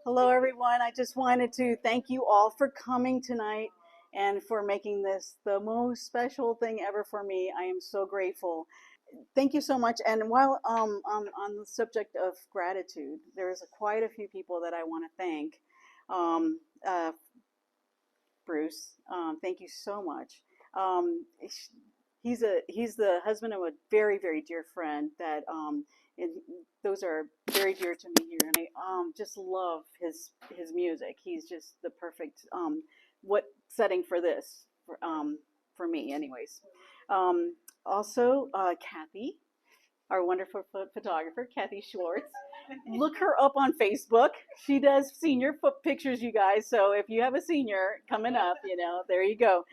Hello, everyone. I just wanted to thank you all for coming tonight and for making this the most special thing ever for me. I am so grateful. Thank you so much. And while on the subject of gratitude, there's quite a few people that I want to thank. Um, uh, Bruce, thank you so much. Um, he's the husband of a very dear friend that and those are very dear to me here, and I just love his music. He's just the perfect what setting for this for me, anyways. Also, Kathy, our wonderful photographer, Kathy Schwartz. Look her up on Facebook. She does senior foot pictures, you guys. So if you have a senior coming up, there you go.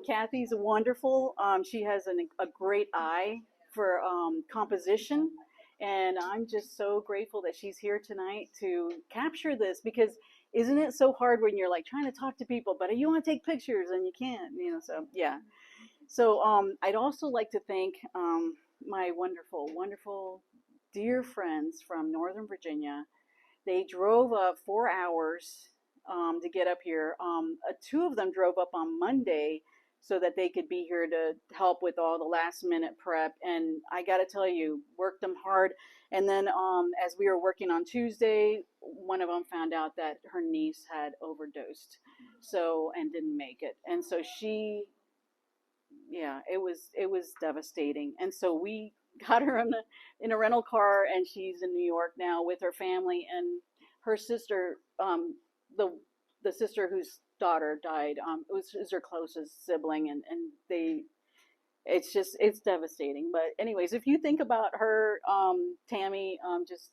Kathy's wonderful. She has a great eye for composition. And I'm just so grateful that she's here tonight to capture this because isn't it so hard when you're like trying to talk to people, but you want to take pictures and you can't, so yeah. So I'd also like to thank my wonderful, dear friends from Northern Virginia. They drove up 4 hours to get up here. Two of them drove up on Monday so that they could be here to help with all the last minute prep. And I got to tell you, worked them hard. And then as we were working on Tuesday, one of them found out that her niece had overdosed, and didn't make it. And so yeah, it was devastating. And so we got her in a rental car, and she's in New York now with her family and her sister. The the sister whose daughter died was her closest sibling, and they it's devastating. But anyways, if you think about her, Tammy, just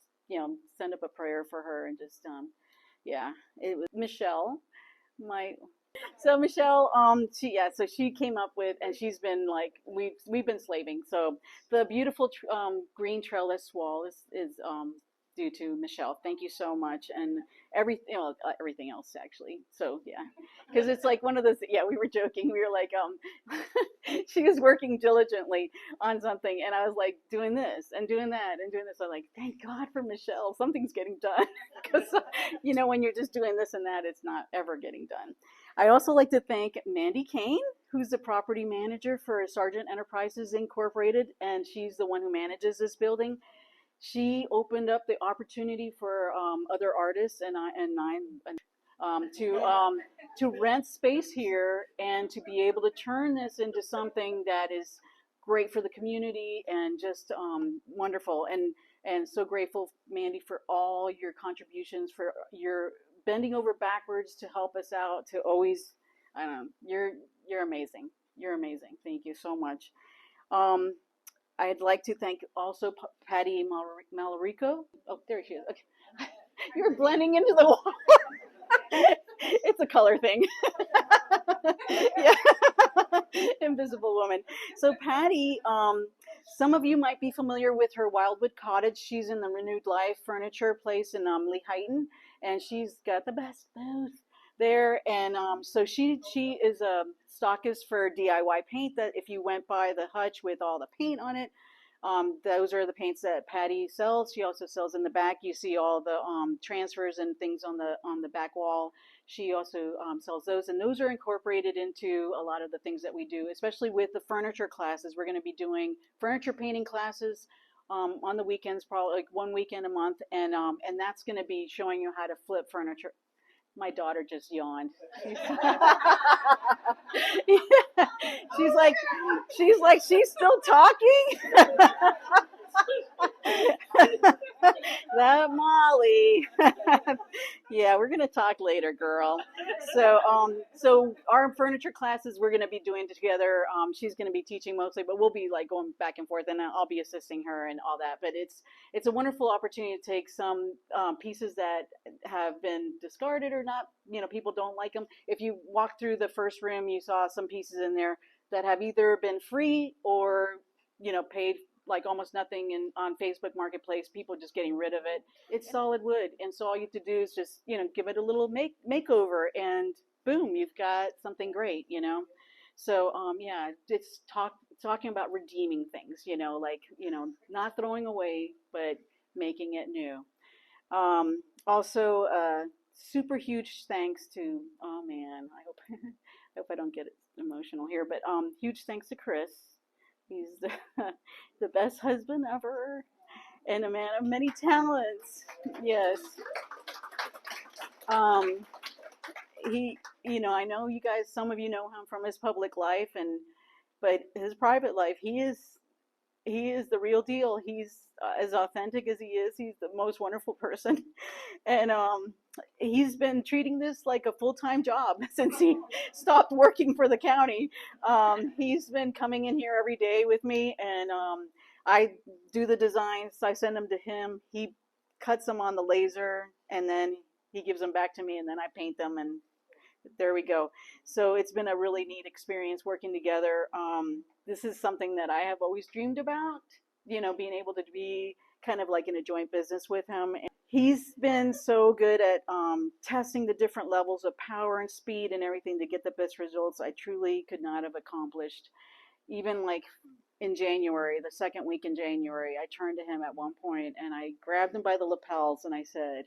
send up a prayer for her and just yeah, it was Michelle, my so Michelle, so she came up with, and she's been like we've been slaving. So the beautiful green trellis wall is due to Michelle. Thank you so much, and everything else actually. So yeah, because it's like one of those. Yeah, we were joking. We were like, she was working diligently on something, and I was like doing this and doing that and doing this. I'm like, thank God for Michelle. Something's getting done, because when you're just doing this and that, it's not ever getting done. I also like to thank Mandy Kane, who's the property manager for Sargent Enterprises Incorporated, and she's the one who manages this building. She opened up the opportunity for other artists to rent space here and to be able to turn this into something that is great for the community and just wonderful. And so grateful, Mandy, for all your contributions, for your bending over backwards to help us out, to always, I don't know, you're amazing. You're amazing. Thank you so much. Um, I'd like to thank also Patty Malarico. Oh, there she is. Okay. You're blending into the wall. It's a color thing. Yeah. Invisible woman. So Patty, some of you might be familiar with her Wildwood Cottage. She's in the Renewed Life Furniture place in Lehighton, and she's got the best booth there. And so she is a stockist for DIY paint. That if you went by the hutch with all the paint on it, those are the paints that Patty sells. She also sells in the back. You see all the transfers and things on the back wall. She also sells those, and those are incorporated into a lot of the things that we do, especially with the furniture classes. We're going to be doing furniture painting classes on the weekends, probably like one weekend a month, and that's going to be showing you how to flip furniture. My daughter just yawned. She's like, she's still talking. That Molly. Yeah, we're gonna talk later, girl. So our furniture classes we're gonna be doing together. She's gonna be teaching mostly, but we'll be like going back and forth, and I'll be assisting her and all that. But it's a wonderful opportunity to take some pieces that have been discarded or not. People don't like them. If you walk through the first room, you saw some pieces in there that have either been free or paid like almost nothing on Facebook Marketplace, people just getting rid of it. It's solid wood, and so all you have to do is just give it a little makeover, and boom, you've got something great. So yeah, it's talking about redeeming things, like not throwing away, but making it new. Also, super huge thanks to, oh man, I hope I hope I don't get emotional here, but huge thanks to Chris. He's the, the best husband ever and a man of many talents. Yes. Um, I know you guys, some of you know him from his public life, but his private life, he is the real deal. He's as authentic as he is. He's the most wonderful person, and he's been treating this like a full-time job since he stopped working for the county. He's been coming in here every day with me, and I do the designs. I send them to him. He cuts them on the laser, and then he gives them back to me, and then I paint them, and there we go. So it's been a really neat experience working together. This is something that I have always dreamed about, being able to be kind of like in a joint business with him. He's been so good at testing the different levels of power and speed and everything to get the best results I truly could not have accomplished. Even like in January, the second week in January, I turned to him at one point and I grabbed him by the lapels and I said,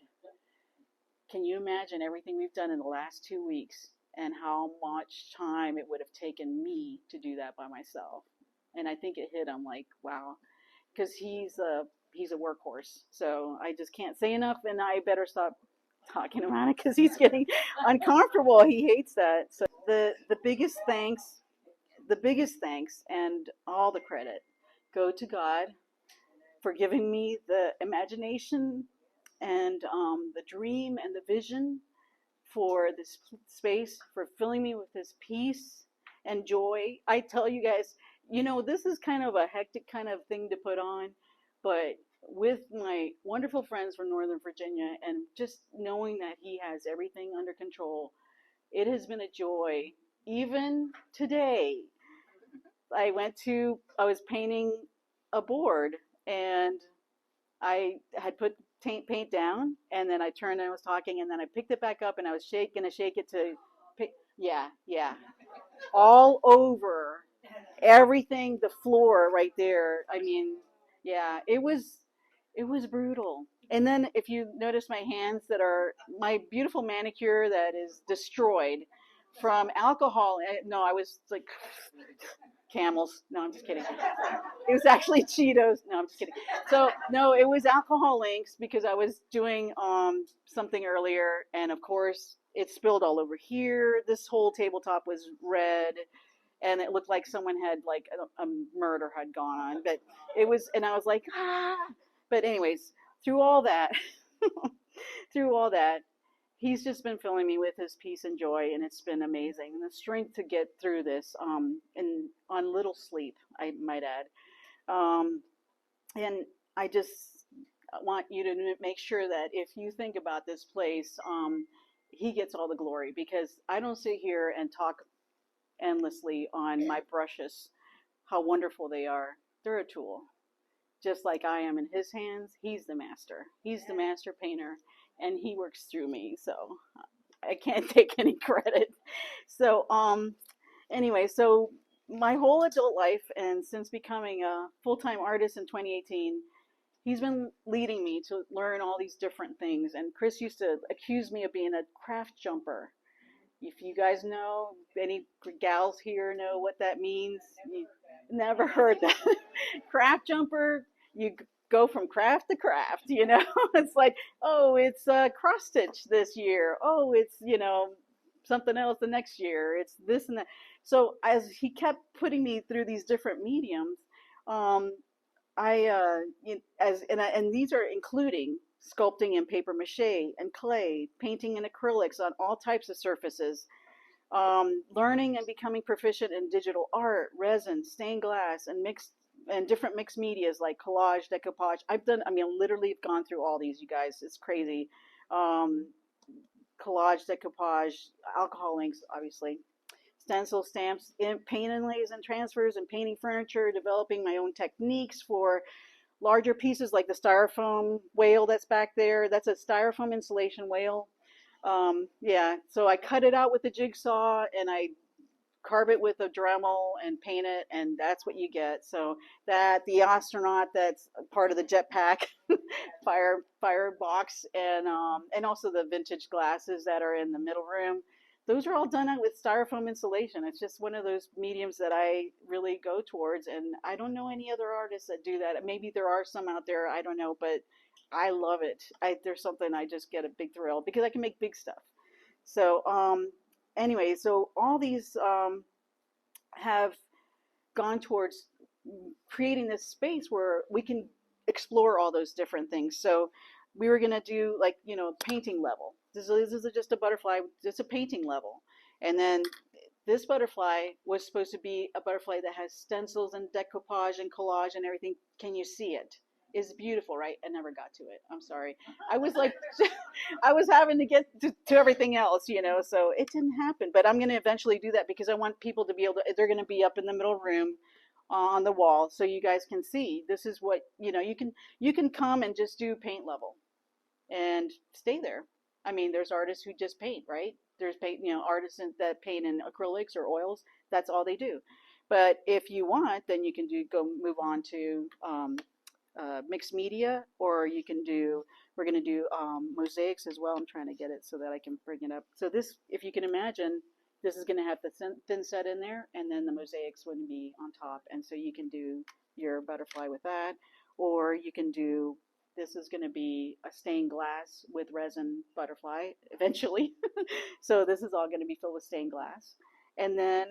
can you imagine everything we've done in the last 2 weeks and how much time it would have taken me to do that by myself? And I think it hit him like, wow, because he's a workhorse. So I just can't say enough, and I better stop talking about it because he's getting uncomfortable. He hates that. So the biggest thanks, and all the credit go to God for giving me the imagination and the dream and the vision for this space, for filling me with this peace and joy. I tell you guys, this is kind of a hectic kind of thing to put on, but with my wonderful friends from Northern Virginia and just knowing that he has everything under control, it has been a joy. Even today, I was painting a board and I had put paint down, and then I turned and I was talking, and then I picked it back up, and I was gonna shake it to pick. Yeah, yeah, all over everything, the floor right there. I mean, yeah, it was brutal. And then if you notice my hands that are my beautiful manicure that is destroyed from alcohol. No, I was like Camels. No, I'm just kidding. It was actually Cheetos. No, I'm just kidding. So no, it was alcohol links because I was doing something earlier, and of course it spilled all over here. This whole tabletop was red, and it looked like someone had like a murder had gone on. But it was, and I was like, ah. But anyways, through all that, through all that, he's just been filling me with his peace and joy, and it's been amazing. And the strength to get through this, and on little sleep, I might add. Um, and I just want you to make sure that if you think about this place, he gets all the glory because I don't sit here and talk endlessly on my brushes, how wonderful they are. They're a tool. Just like I am in his hands, he's the master. He's the master painter, and he works through me. So I can't take any credit. So anyway, so my whole adult life and since becoming a full-time artist in 2018, he's been leading me to learn all these different things. And Chris used to accuse me of being a craft jumper. If you guys know, any gals here know what that means, you never heard that. Craft jumper, you go from craft to craft. It's like, oh, it's cross stitch this year. Oh, it's, something else the next year. It's this and that. So as he kept putting me through these different mediums, um, and these are including sculpting in paper mache and clay, painting in acrylics on all types of surfaces, learning and becoming proficient in digital art, resin, stained glass, and different mixed medias like collage, decoupage. Literally gone through all these, you guys. It's crazy. Um, Collage, decoupage, alcohol inks, obviously, stencil, stamps, paint inlays and transfers, and painting furniture, developing my own techniques for larger pieces like the styrofoam whale that's back there. That's a styrofoam insulation whale. Yeah, so I cut it out with the jigsaw and I carve it with a Dremel and paint it, and that's what you get. So that the astronaut that's part of the jetpack fire box, and also the vintage glasses that are in the middle room. Those are all done out with styrofoam insulation. It's just one of those mediums that I really go towards, and I don't know any other artists that do that. Maybe there are some out there, I don't know, but I love it. There's something I just get a big thrill because I can make big stuff. So anyway, so all these have gone towards creating this space where we can explore all those different things. So we were going to do, like, painting level. This is just a butterfly, just a painting level. And then this butterfly was supposed to be a butterfly that has stencils and decoupage and collage and everything. Can you see it? It's beautiful, right? I never got to it. I'm sorry. I was like, I was having to get to everything else, so it didn't happen. But I'm going to eventually do that because I want people to be able to, they're going to be up in the middle room on the wall so you guys can see. This is what, you can come and just do paint level and stay there. I mean, there's artists who just paint, right? There's artisans that paint in acrylics or oils. That's all they do. But if you want, then you can go move on to mixed media, or you can do, we're going to do mosaics as well. I'm trying to get it so that I can bring it up. So this, if you can imagine, this is going to have the thin set in there, and then the mosaics would be on top. And so you can do your butterfly with that, or you can do, this is going to be a stained glass with resin butterfly eventually. So this is all going to be filled with stained glass. And then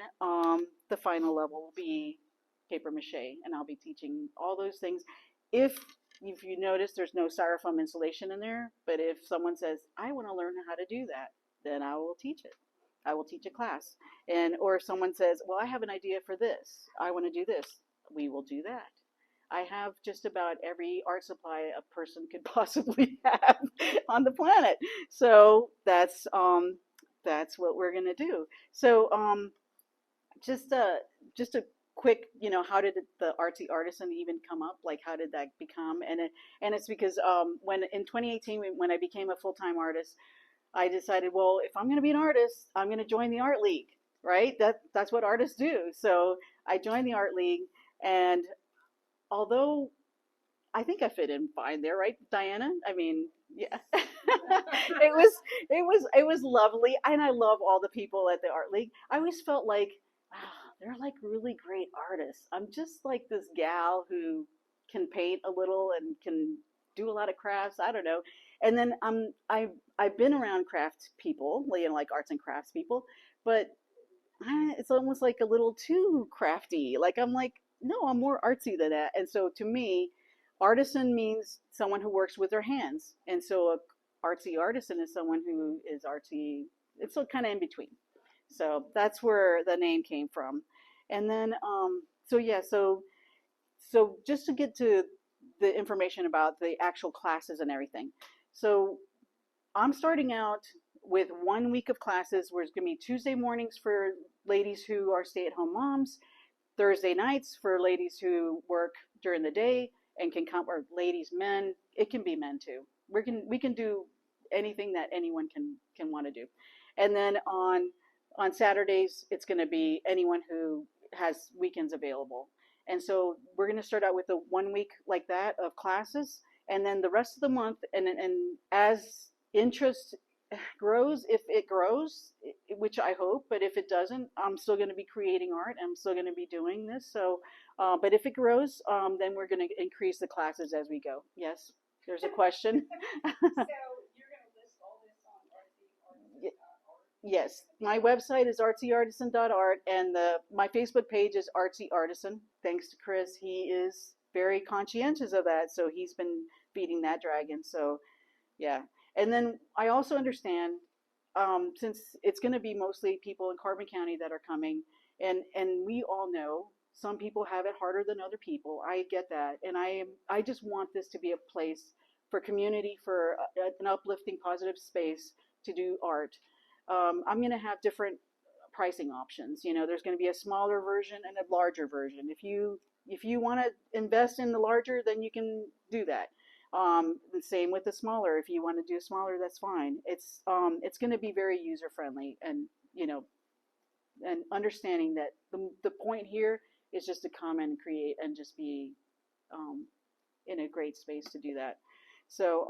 the final level will be paper mache, and I'll be teaching all those things. If you notice, there's no styrofoam insulation in there, but if someone says, I want to learn how to do that, then I will teach it. I will teach a class. Or if someone says, well, I have an idea for this, I want to do this, we will do that. I have just about every art supply a person could possibly have on the planet. So that's what we're gonna do. So just a quick, how did the Artsy Artisan even come up? Like, how did that become? And it's because when in 2018, when I became a full-time artist, I decided, well, if I'm going to be an artist, I'm going to join the art league, right? That's what artists do. So I joined the art league, and although I think I fit in fine there, right, Diana? I mean, yeah, it was lovely, and I love all the people at the art league. I always felt like, wow, they're like really great artists. I'm just like this gal who can paint a little and can do a lot of crafts. I don't know. And then I've been around craft people, like arts and crafts people, but it's almost like a little too crafty. Like, I'm like, no, I'm more artsy than that. And so to me, artisan means someone who works with their hands. And so a artsy artisan is someone who is artsy. It's kind of in between. So that's where the name came from. And then, so yeah, so just to get to the information about the actual classes and everything. So I'm starting out with 1 week of classes where it's going to be Tuesday mornings for ladies who are stay-at-home moms, Thursday nights for ladies who work during the day and can come, or ladies, men, it can be men too. We can do anything that anyone can want to do. And then on Saturdays, it's going to be anyone who has weekends available. And so we're going to start out with a 1 week like that of classes, and then the rest of the month, and as interest grows, if it grows, which I hope, but if it doesn't, I'm still going to be creating art. I'm still going to be doing this. So, but if it grows, then we're going to increase the classes as we go. Yes, there's a question. So you're going to list all this on Artsy? Yes, my website is artsyartisan.art, and my Facebook page is Artsy Artisan. Thanks to Chris, he is very conscientious of that, so he's been feeding that dragon. So, yeah. And then I also understand, since it's going to be mostly people in Carbon County that are coming, and we all know some people have it harder than other people. I get that, and I just want this to be a place for community, for an uplifting, positive space to do art. I'm going to have different pricing options. There's going to be a smaller version and a larger version. If you want to invest in the larger, then you can do that. The same with the smaller. If you want to do smaller, that's fine. It's going to be very user friendly, and and understanding that the point here is just to come and create and just be um, in a great space to do that. So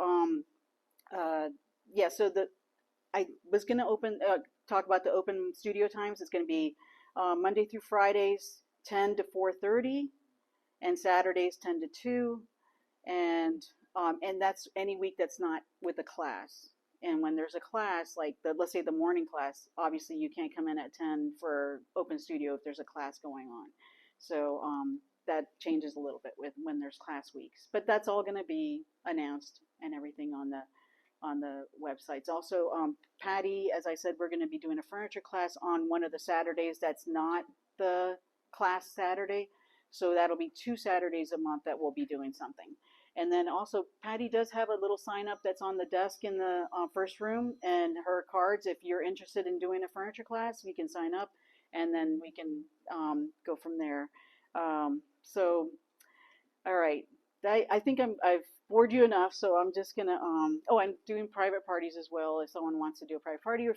uh, yeah, so I was going to talk about the open studio times. It's going to be Monday through Fridays, 10 to 4:30, and Saturdays, 10 to 2, and that's any week that's not with a class. And when there's a class, like let's say the morning class, obviously you can't come in at 10 for open studio if there's a class going on. So that changes a little bit with when there's class weeks. But that's all going to be announced and everything on the websites. Also, Patty, as I said, we're going to be doing a furniture class on one of the Saturdays that's not the class Saturday. So that'll be 2 Saturdays a month that we'll be doing something. And then also, Patty does have a little sign up that's on the desk in the first room, and her cards. If you're interested in doing a furniture class, you can sign up, and then we can go from there. So, all right. I think I've bored you enough, so I'm just gonna oh, I'm doing private parties as well if someone wants to do a private party, or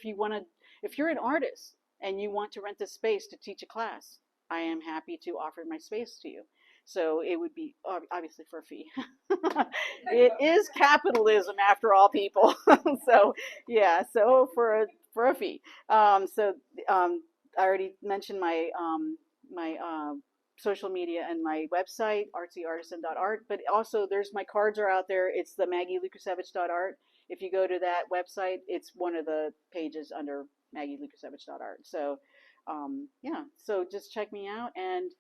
if you're an artist and you want to rent a space to teach a class, I am happy to offer my space to you. So it would be obviously for a fee. It is capitalism after all, people. So yeah, so for a fee. So I already mentioned my social media and my website, artsyartisan.art. But also, there's my cards are out there. It's the MaggieLukasevich.art. If you go to that website, it's one of the pages under MaggieLukasevich.art. So, yeah, so just check me out. And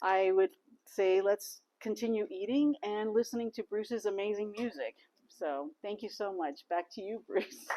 I would say let's continue eating and listening to Bruce's amazing music. So, thank you so much. Back to you, Bruce.